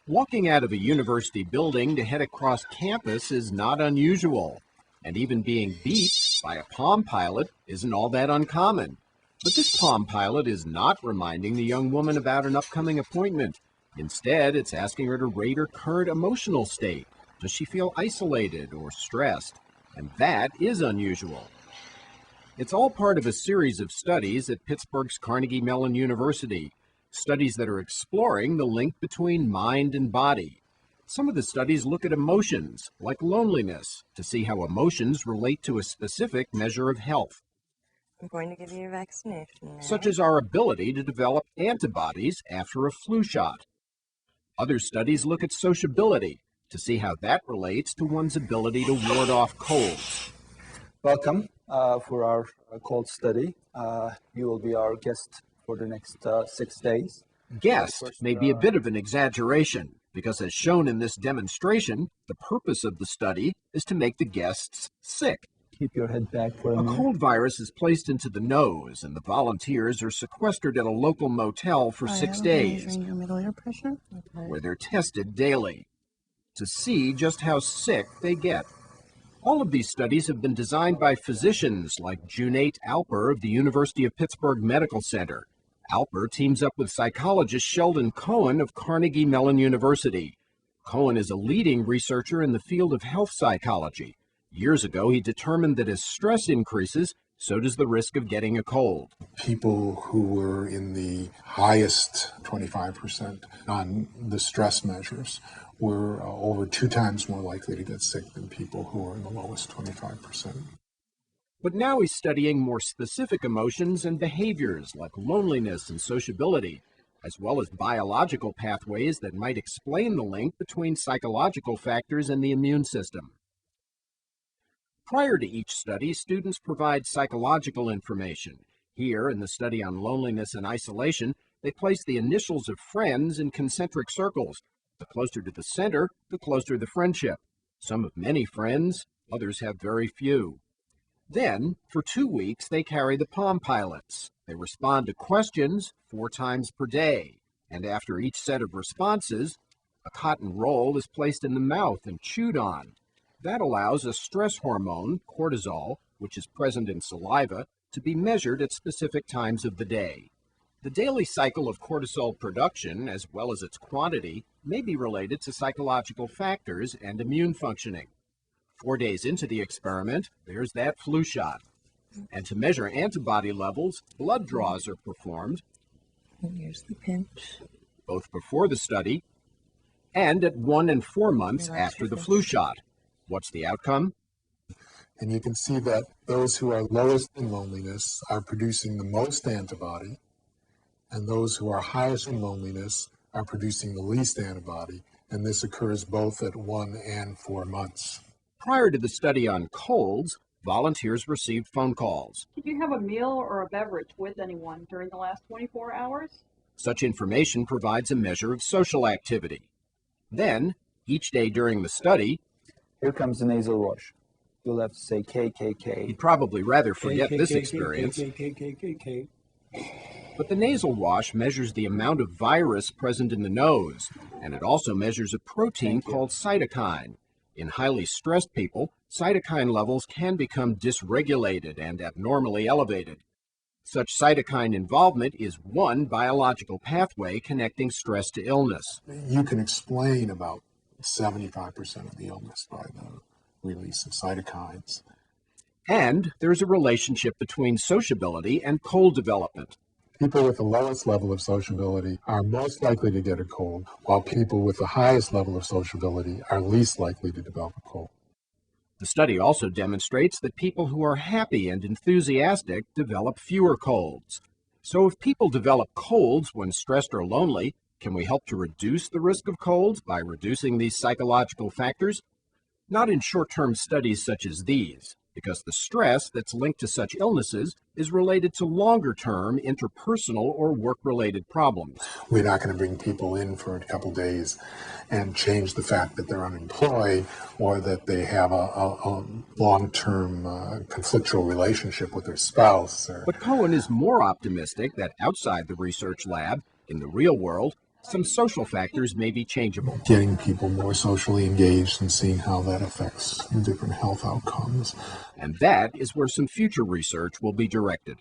Walking out of a university building to head across campus is not unusual, and even being beat by a Palm Pilot isn't all that uncommon. But this Palm Pilot is not reminding the young woman about an upcoming appointment. Instead, it's asking her to rate her current emotional state. Does she feel isolated or stressed? And that is unusual. It's all part of a series of studies at Pittsburgh's Carnegie Mellon University, studies that are exploring the link between mind and body. Some of the studies look at emotions, like loneliness, to see how emotions relate to a specific measure of health, I'm going to give you your vaccination now. such as our ability to develop antibodies after a flu shot. Other studies look at sociability, to see how that relates to one's ability to ward off colds. Welcome for our cold study. You will be our guest for the next 6 days. Guest may be a bit of an exaggeration, because as shown in this demonstration, the purpose of the study is to make the guests sick. Keep your head back for a A minute. cold virus is placed into the nose, and the volunteers are sequestered at a local motel for 6 days, Measuring your middle ear pressure. Okay. where they're tested daily to see just how sick they get. All of these studies have been designed by physicians like Junate Alper of the University of Pittsburgh Medical Center. Alper teams up with psychologist Sheldon Cohen of Carnegie Mellon University. Cohen is a leading researcher in the field of health psychology. Years ago, he determined that as stress increases, so does the risk of getting a cold. People who were in the highest 25% on the stress measures were over 2 times more likely to get sick than people who were in the lowest 25%. But now he's studying more specific emotions and behaviors like loneliness and sociability, as well as biological pathways that might explain the link between psychological factors and the immune system. Prior to each study, students provide psychological information. Here, in the study on loneliness and isolation, they place the initials of friends in concentric circles. The closer to the center, the closer the friendship. Some have many friends, others have very few. Then, for 2 weeks, they carry the Palm Pilots. They respond to questions 4 times per day. And after each set of responses, a cotton roll is placed in the mouth and chewed on. That allows a stress hormone, cortisol, which is present in saliva, to be measured at specific times of the day. The daily cycle of cortisol production, as well as its quantity, may be related to psychological factors and immune functioning. 4 days into the experiment, there's that flu shot. And to measure antibody levels, blood draws are performed, And here's the pinch. both before the study and at 1 and 4 months Relax after your the face. flu shot. What's the outcome? And you can see that those who are lowest in loneliness are producing the most antibody, and those who are highest in loneliness are producing the least antibody, and this occurs both at 1 and 4 months. Prior to the study on colds, volunteers received phone calls. Did you have a meal or a beverage with anyone during the last 24 hours? Such information provides a measure of social activity. Then, each day during the study, Here comes the nasal wash. You'll have to say KKK. he'd probably rather forget this experience, KKK. but the nasal wash measures the amount of virus present in the nose, and it also measures a protein called cytokine. In highly stressed people, cytokine levels can become dysregulated and abnormally elevated. Such cytokine involvement is one biological pathway connecting stress to illness. You can explain about 75% of the illness by the release of cytokines. And there's a relationship between sociability and cold development. People with the lowest level of sociability are most likely to get a cold, while people with the highest level of sociability are least likely to develop a cold. The study also demonstrates that people who are happy and enthusiastic develop fewer colds. So if people develop colds when stressed or lonely, can we help to reduce the risk of colds by reducing these psychological factors? Not in short-term studies such as these, because the stress that's linked to such illnesses is related to longer-term interpersonal or work-related problems. We're not going to bring people in for a couple days and change the fact that they're unemployed or that they have a long-term conflictual relationship with their spouse. But Cohen is more optimistic that outside the research lab, in the real world, Some social factors may be changeable. Getting people more socially engaged and seeing how that affects different health outcomes. And that is where some future research will be directed.